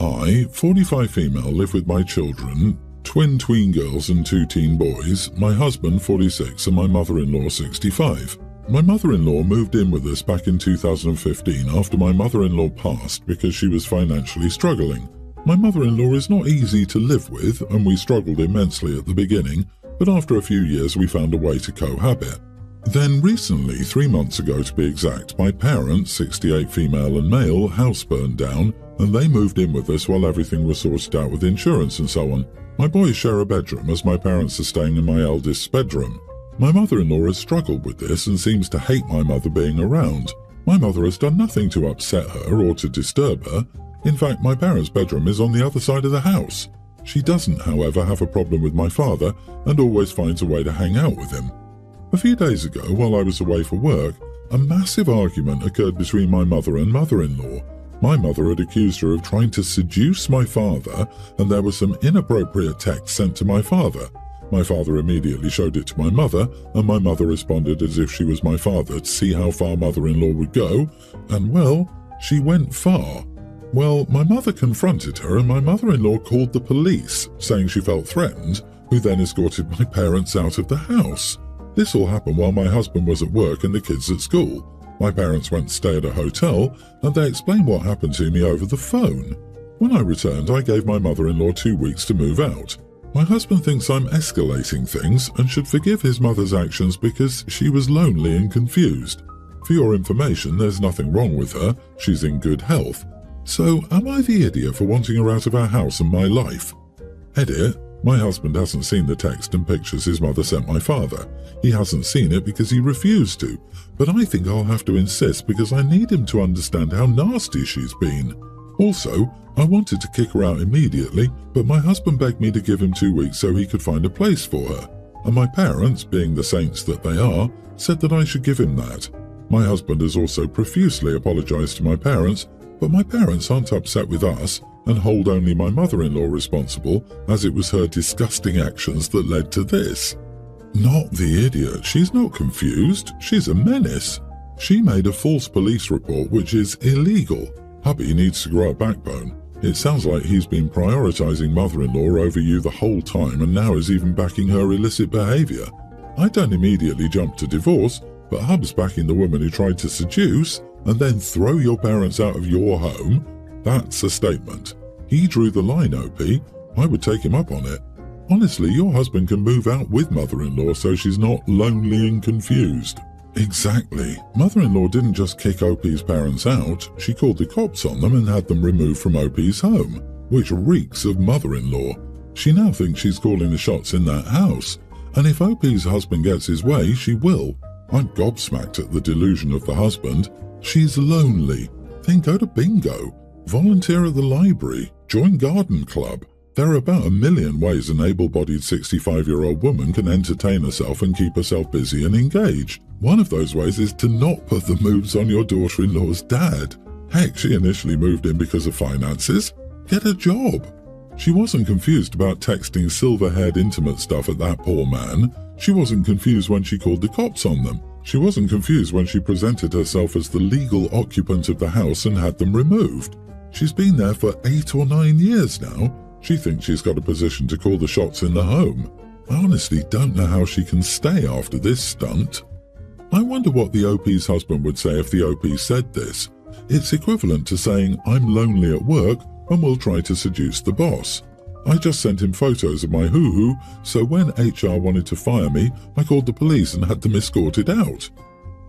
I, 45 female, live with my children, tween girls and 2 teen boys, my husband 46 and my mother-in-law 65. My mother-in-law moved in with us back in 2015 after my mother-in-law passed because she was financially struggling. My mother-in-law is not easy to live with and we struggled immensely at the beginning, but after a few years we found a way to cohabit. Then recently, 3 months ago to be exact, my parents, 68 female and male, house burned down and they moved in with us while everything was sorted out with insurance and so on. My boys share a bedroom as my parents are staying in my eldest's bedroom. My mother-in-law has struggled with this and seems to hate my mother being around. My mother has done nothing to upset her or to disturb her. In fact, my parents' bedroom is on the other side of the house. She doesn't, however, have a problem with my father and always finds a way to hang out with him. A few days ago, while I was away for work, a massive argument occurred between my mother and mother-in-law. My mother had accused her of trying to seduce my father, and there was some inappropriate text sent to my father. My father immediately showed it to my mother, and my mother responded as if she was my father to see how far mother-in-law would go, and well, she went far. Well, my mother confronted her and my mother-in-law called the police, saying she felt threatened, who then escorted my parents out of the house. This all happened while my husband was at work and the kids at school. My parents went to stay at a hotel and they explained what happened to me over the phone. When I returned, I gave my mother-in-law 2 weeks to move out. My husband thinks I'm escalating things and should forgive his mother's actions because she was lonely and confused. For your information, there's nothing wrong with her. She's in good health. So, am I the idiot for wanting her out of our house and my life? Edit. My husband hasn't seen the text and pictures his mother sent my father. He hasn't seen it because he refused to, but I think I'll have to insist because I need him to understand how nasty she's been. Also, I wanted to kick her out immediately, but my husband begged me to give him 2 weeks so he could find a place for her. And my parents, being the saints that they are, said that I should give him that. My husband has also profusely apologized to my parents, but my parents aren't upset with us and hold only my mother-in-law responsible, as it was her disgusting actions that led to this. Not the idiot. She's not confused. She's a menace. She made a false police report, which is illegal. Hubby needs to grow a backbone. It sounds like he's been prioritizing mother-in-law over you the whole time and now is even backing her illicit behavior. I don't immediately jump to divorce, but Hub's backing the woman who tried to seduce and then throw your parents out of your home. That's a statement. He drew the line, OP. I would take him up on it. Honestly, your husband can move out with mother-in-law so she's not lonely and confused. Exactly. Mother-in-law didn't just kick OP's parents out, she called the cops on them and had them removed from OP's home, which reeks of mother-in-law. She now thinks she's calling the shots in that house, and if OP's husband gets his way, she will. I'm gobsmacked at the delusion of the husband. She's lonely. Then go to bingo. Volunteer at the library. Join garden club. There are about 1 million ways an able-bodied 65-year-old woman can entertain herself and keep herself busy and engaged. One of those ways is to not put the moves on your daughter-in-law's dad. Heck, she initially moved in because of finances. Get a job. She wasn't confused about texting silver-haired intimate stuff at that poor man. She wasn't confused when she called the cops on them. She wasn't confused when she presented herself as the legal occupant of the house and had them removed. She's been there for 8 or 9 years now. She thinks she's got a position to call the shots in the home. I honestly don't know how she can stay after this stunt. I wonder what the OP's husband would say if the OP said this. It's equivalent to saying, I'm lonely at work and will try to seduce the boss. I just sent him photos of my hoo-hoo, so when HR wanted to fire me, I called the police and had them escorted out.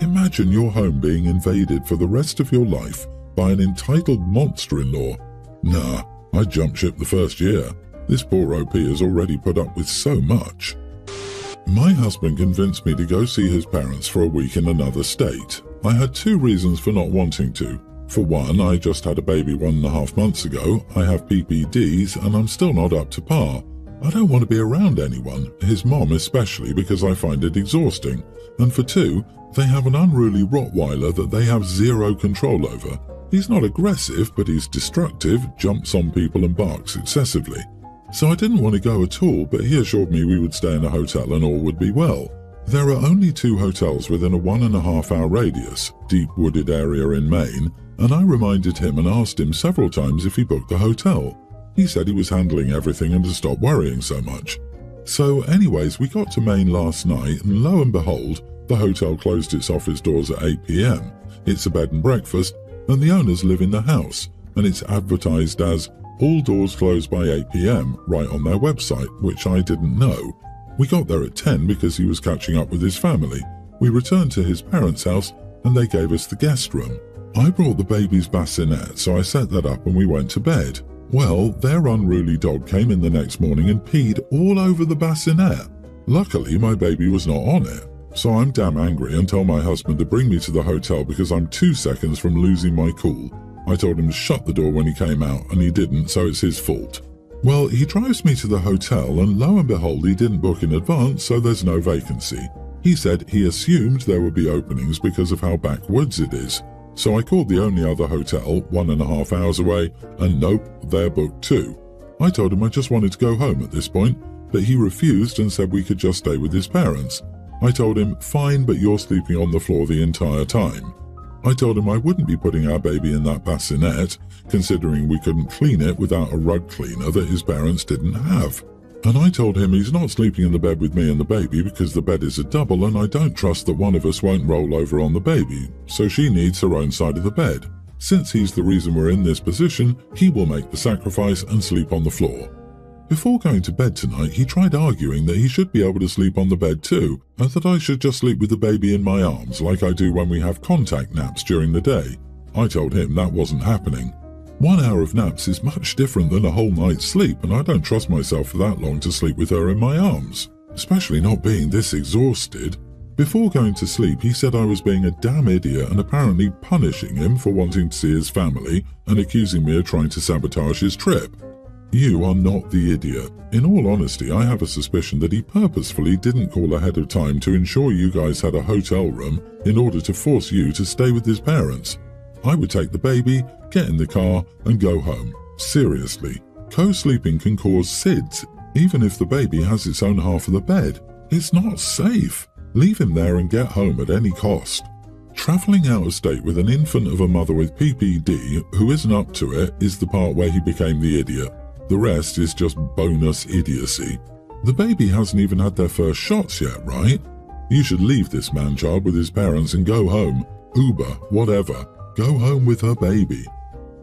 Imagine your home being invaded for the rest of your life by an entitled monster-in-law. Nah, I jumped ship the first year. This poor OP has already put up with so much. My husband convinced me to go see his parents for a week in another state. I had 2 reasons for not wanting to. For one, I just had a baby 1.5 months ago, I have PPDs, and I'm still not up to par. I don't want to be around anyone, his mom especially, because I find it exhausting. And for 2, they have an unruly Rottweiler that they have 0 control over. He's not aggressive, but he's destructive, jumps on people and barks excessively. So I didn't want to go at all, but he assured me we would stay in a hotel and all would be well. There are only 2 hotels within a 1.5 hour radius, deep wooded area in Maine, and I reminded him and asked him several times if he booked the hotel. He said he was handling everything and to stop worrying so much. So anyways, we got to Maine last night, and lo and behold, the hotel closed its office doors at 8 p.m. It's a bed and breakfast, and the owners live in the house, and it's advertised as all doors closed by 8 p.m. right on their website, which I didn't know. We got there at 10 because he was catching up with his family. We returned to his parents' house, and they gave us the guest room. I brought the baby's bassinet, so I set that up and we went to bed. Well, their unruly dog came in the next morning and peed all over the bassinet. Luckily, my baby was not on it. So I'm damn angry and tell my husband to bring me to the hotel because I'm 2 seconds from losing my cool. I told him to shut the door when he came out, and he didn't, so it's his fault. Well, he drives me to the hotel, and lo and behold, he didn't book in advance, so there's no vacancy. He said he assumed there would be openings because of how backwoods it is. So I called the only other hotel, 1.5 hours away, and nope, they're booked too. I told him I just wanted to go home at this point, but he refused and said we could just stay with his parents. I told him, fine, but you're sleeping on the floor the entire time. I told him I wouldn't be putting our baby in that bassinet, considering we couldn't clean it without a rug cleaner that his parents didn't have. And I told him he's not sleeping in the bed with me and the baby because the bed is a double and I don't trust that one of us won't roll over on the baby, so she needs her own side of the bed. Since he's the reason we're in this position, he will make the sacrifice and sleep on the floor. Before going to bed tonight, he tried arguing that he should be able to sleep on the bed too, and that I should just sleep with the baby in my arms like I do when we have contact naps during the day. I told him that wasn't happening. 1 hour of naps is much different than a whole night's sleep, and I don't trust myself for that long to sleep with her in my arms, especially not being this exhausted. Before going to sleep, he said I was being a damn idiot and apparently punishing him for wanting to see his family and accusing me of trying to sabotage his trip. You are not the idiot. In all honesty, I have a suspicion that he purposefully didn't call ahead of time to ensure you guys had a hotel room in order to force you to stay with his parents. I would take the baby, get in the car, and go home. Seriously, co-sleeping can cause SIDS, even if the baby has its own half of the bed. It's not safe. Leave him there and get home at any cost. Travelling out of state with an infant of a mother with PPD who isn't up to it is the part where he became the idiot. The rest is just bonus idiocy. The baby hasn't even had their first shots yet, right? You should leave this man-child with his parents and go home. Uber, whatever. Go home with her baby.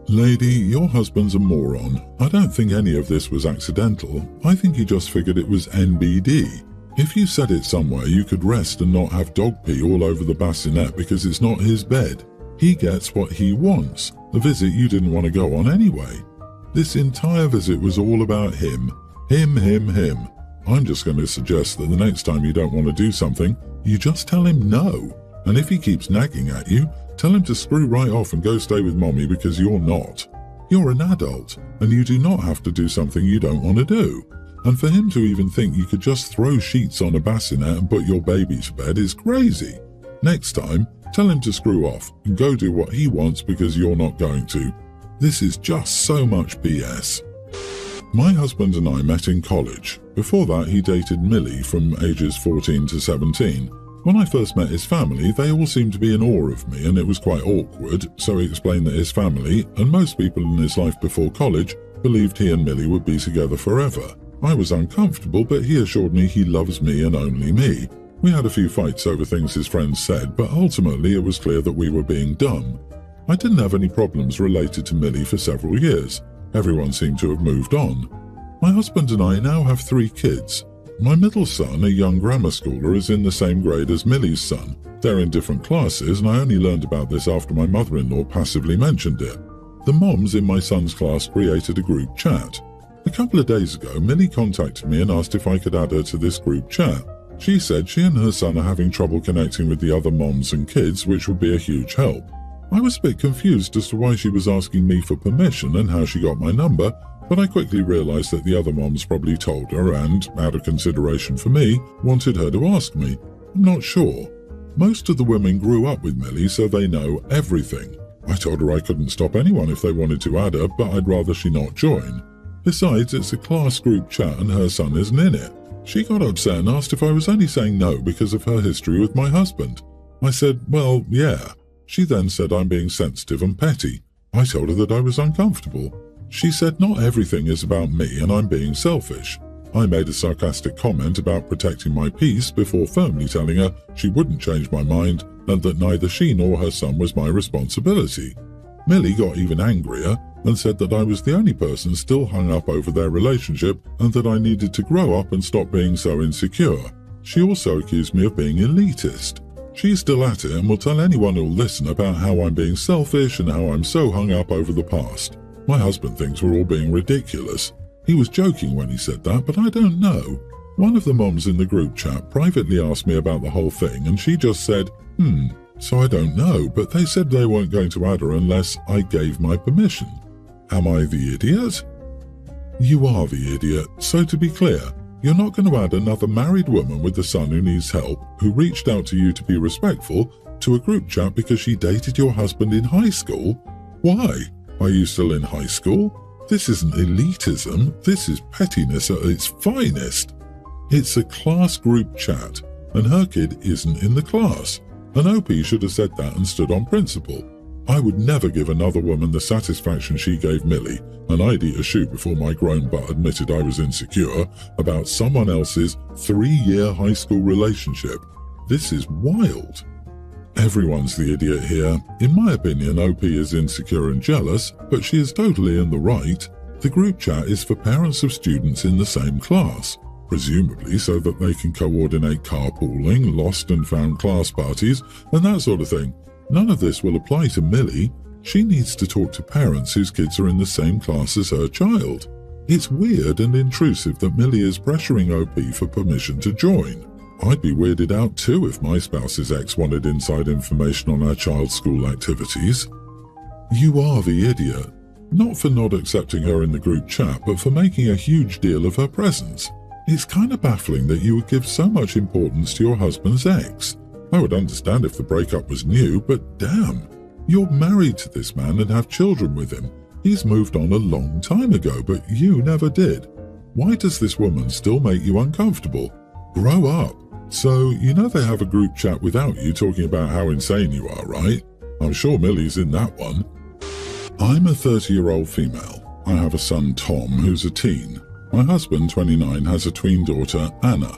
Lady, your husband's a moron. I don't think any of this was accidental. I think he just figured it was NBD. If you said it somewhere, you could rest and not have dog pee all over the bassinet because it's not his bed. He gets what he wants, a visit you didn't want to go on anyway. This entire visit was all about him. Him. I'm just going to suggest that the next time you don't want to do something, you just tell him no. And if he keeps nagging at you, tell him to screw right off and go stay with mommy because you're not. You're an adult, and you do not have to do something you don't want to do. And for him to even think you could just throw sheets on a bassinet and put your baby to bed is crazy. Next time, tell him to screw off and go do what he wants because you're not going to. This is just so much BS. My husband and I met in college. Before that, he dated Millie from ages 14 to 17. When I first met his family, they all seemed to be in awe of me and it was quite awkward, so he explained that his family, and most people in his life before college, believed he and Millie would be together forever. I was uncomfortable, but he assured me he loves me and only me. We had a few fights over things his friends said, but ultimately it was clear that we were being dumb. I didn't have any problems related to Millie for several years. Everyone seemed to have moved on. My husband and I now have 3 kids. My middle son, a young grammar schooler, is in the same grade as Millie's son. They're in different classes, and I only learned about this after my mother-in-law passively mentioned it. The moms in my son's class created a group chat. A couple of days ago, Millie contacted me and asked if I could add her to this group chat. She said she and her son are having trouble connecting with the other moms and kids, which would be a huge help. I was a bit confused as to why she was asking me for permission and how she got my number, but I quickly realized that the other moms probably told her and, out of consideration for me, wanted her to ask me. I'm not sure. Most of the women grew up with Millie, so they know everything. I told her I couldn't stop anyone if they wanted to add her, but I'd rather she not join. Besides, it's a class group chat and her son isn't in it. She got upset and asked if I was only saying no because of her history with my husband. I said, well, yeah. She then said I'm being sensitive and petty. I told her that I was uncomfortable. She said not everything is about me and I'm being selfish. I made a sarcastic comment about protecting my peace before firmly telling her she wouldn't change my mind and that neither she nor her son was my responsibility. Millie got even angrier and said that I was the only person still hung up over their relationship and that I needed to grow up and stop being so insecure. She also accused me of being elitist. She's still at it and will tell anyone who'll listen about how I'm being selfish and how I'm so hung up over the past. My husband thinks we're all being ridiculous. He was joking when he said that, but I don't know. One of the moms in the group chat privately asked me about the whole thing and she just said, so I don't know, but they said they weren't going to add her unless I gave my permission. Am I the idiot? You are the idiot. So to be clear, you're not going to add another married woman with a son who needs help, who reached out to you to be respectful, to a group chat because she dated your husband in high school? Why? Are you still in high school? This isn't elitism, this is pettiness at its finest. It's a class group chat, and her kid isn't in the class. An OP should have said that and stood on principle. I would never give another woman the satisfaction she gave Millie, and I'd eat a shoe before my grown butt admitted I was insecure about someone else's 3-year high school relationship. This is wild. Everyone's the idiot here. In my opinion, OP is insecure and jealous, but she is totally in the right. The group chat is for parents of students in the same class, presumably so that they can coordinate carpooling, lost and found class parties, and that sort of thing. None of this will apply to Millie. She needs to talk to parents whose kids are in the same class as her child. It's weird and intrusive that Millie is pressuring OP for permission to join. I'd be weirded out too if my spouse's ex wanted inside information on our child's school activities. You are the idiot. Not for not accepting her in the group chat, but for making a huge deal of her presence. It's kind of baffling that you would give so much importance to your husband's ex. I would understand if the breakup was new, but damn, you're married to this man and have children with him. He's moved on a long time ago, but you never did. Why does this woman still make you uncomfortable? Grow up. So, you know they have a group chat without you talking about how insane you are, right? I'm sure Millie's in that one. I'm a 30-year-old female. I have a son, Tom, who's a teen. My husband, 29, has a tween daughter, Anna.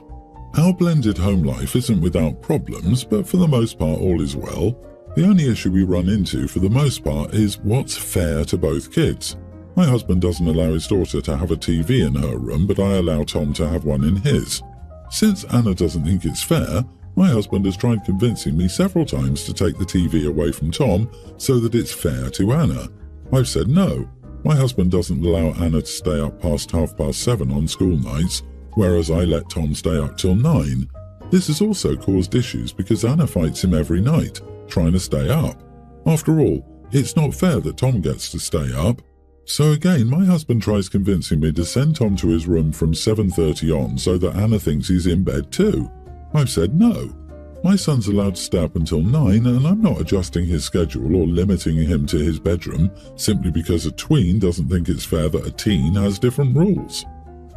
Our blended home life isn't without problems, but for the most part all is well. The only issue we run into for the most part is what's fair to both kids. My husband doesn't allow his daughter to have a TV in her room, but I allow Tom to have one in his. Since Anna doesn't think it's fair, my husband has tried convincing me several times to take the TV away from Tom so that it's fair to Anna. I've said no. My husband doesn't allow Anna to stay up past 7:30 on school nights, whereas I let Tom stay up till 9. This has also caused issues because Anna fights him every night, trying to stay up. After all, it's not fair that Tom gets to stay up. So again, my husband tries convincing me to send Tom to his room from 7:30 on so that Anna thinks he's in bed too. I've said no. My son's allowed to stay up until 9 and I'm not adjusting his schedule or limiting him to his bedroom simply because a tween doesn't think it's fair that a teen has different rules.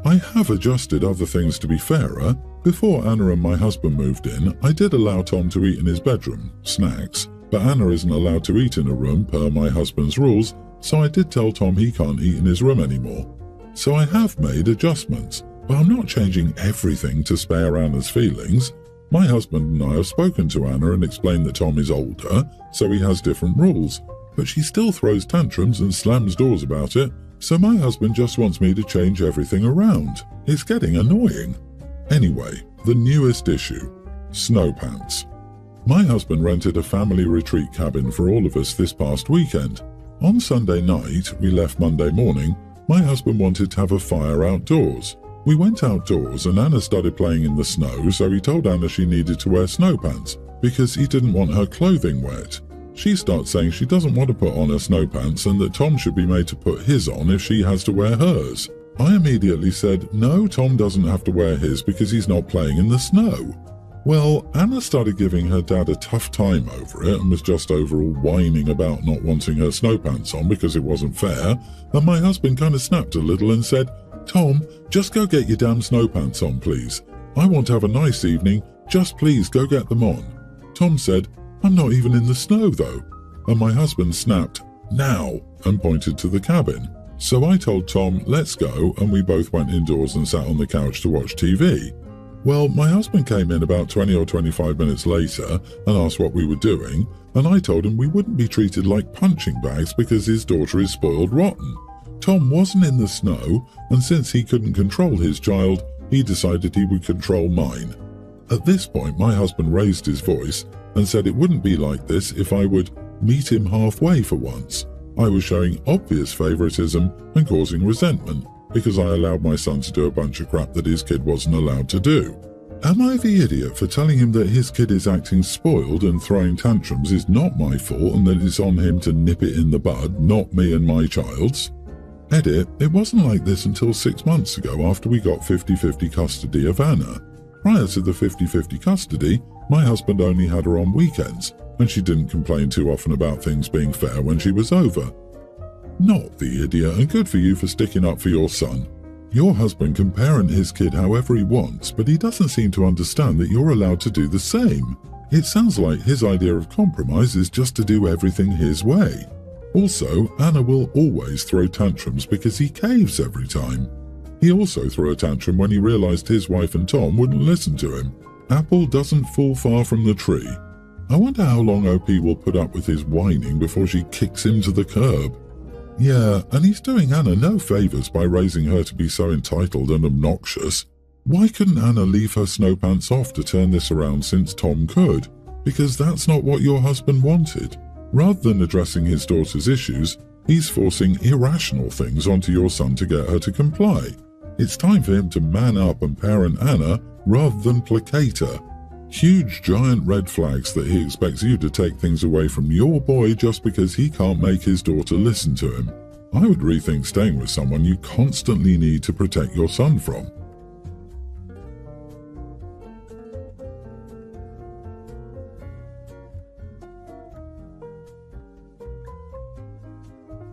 I have adjusted other things to be fairer. Before Anna and my husband moved in, I did allow Tom to eat in his bedroom, snacks, but Anna isn't allowed to eat in a room per my husband's rules, so I did tell Tom he can't eat in his room anymore. So I have made adjustments, but I'm not changing everything to spare Anna's feelings. My husband and I have spoken to Anna and explained that Tom is older, so he has different rules, but she still throws tantrums and slams doors about it, so my husband just wants me to change everything around. It's getting annoying. Anyway, the newest issue. Snow pants. My husband rented a family retreat cabin for all of us this past weekend. On Sunday night, we left Monday morning, my husband wanted to have a fire outdoors. We went outdoors and Anna started playing in the snow, so he told Anna she needed to wear snow pants because he didn't want her clothing wet. She starts saying she doesn't want to put on her snow pants and that Tom should be made to put his on if she has to wear hers. I immediately said, no, Tom doesn't have to wear his because he's not playing in the snow. Well, Anna started giving her dad a tough time over it and was just overall whining about not wanting her snow pants on because it wasn't fair, and my husband kind of snapped a little and said, Tom, just go get your damn snow pants on, please. I want to have a nice evening, just please go get them on. Tom said, I'm not even in the snow though. And my husband snapped, "Now," and pointed to the cabin. So I told Tom, "Let's go," and we both went indoors and sat on the couch to watch TV. Well, my husband came in about 20 or 25 minutes later and asked what we were doing, and I told him we wouldn't be treated like punching bags because his daughter is spoiled rotten. Tom wasn't in the snow, and since he couldn't control his child, he decided he would control mine. At this point, my husband raised his voice and said it wouldn't be like this if I would meet him halfway for once. I was showing obvious favoritism and causing resentment because I allowed my son to do a bunch of crap that his kid wasn't allowed to do. Am I the idiot for telling him that his kid is acting spoiled and throwing tantrums is not my fault and that it's on him to nip it in the bud, not me and my child's? Edit, it wasn't like this until 6 months ago after we got 50-50 custody of Anna. Prior to the 50-50 custody, my husband only had her on weekends, and she didn't complain too often about things being fair when she was over. Not the idiot, and good for you for sticking up for your son. Your husband can parent his kid however he wants, but he doesn't seem to understand that you're allowed to do the same. It sounds like his idea of compromise is just to do everything his way. Also, Anna will always throw tantrums because he caves every time. He also threw a tantrum when he realized his wife and Tom wouldn't listen to him. Apple doesn't fall far from the tree. I wonder how long OP will put up with his whining before she kicks him to the curb. Yeah, and he's doing Anna no favors by raising her to be so entitled and obnoxious. Why couldn't Anna leave her snow pants off to turn this around since Tom could? Because that's not what your husband wanted. Rather than addressing his daughter's issues, he's forcing irrational things onto your son to get her to comply. It's time for him to man up and parent Anna rather than placate her. Huge giant red flags that he expects you to take things away from your boy just because he can't make his daughter listen to him. I would rethink staying with someone you constantly need to protect your son from.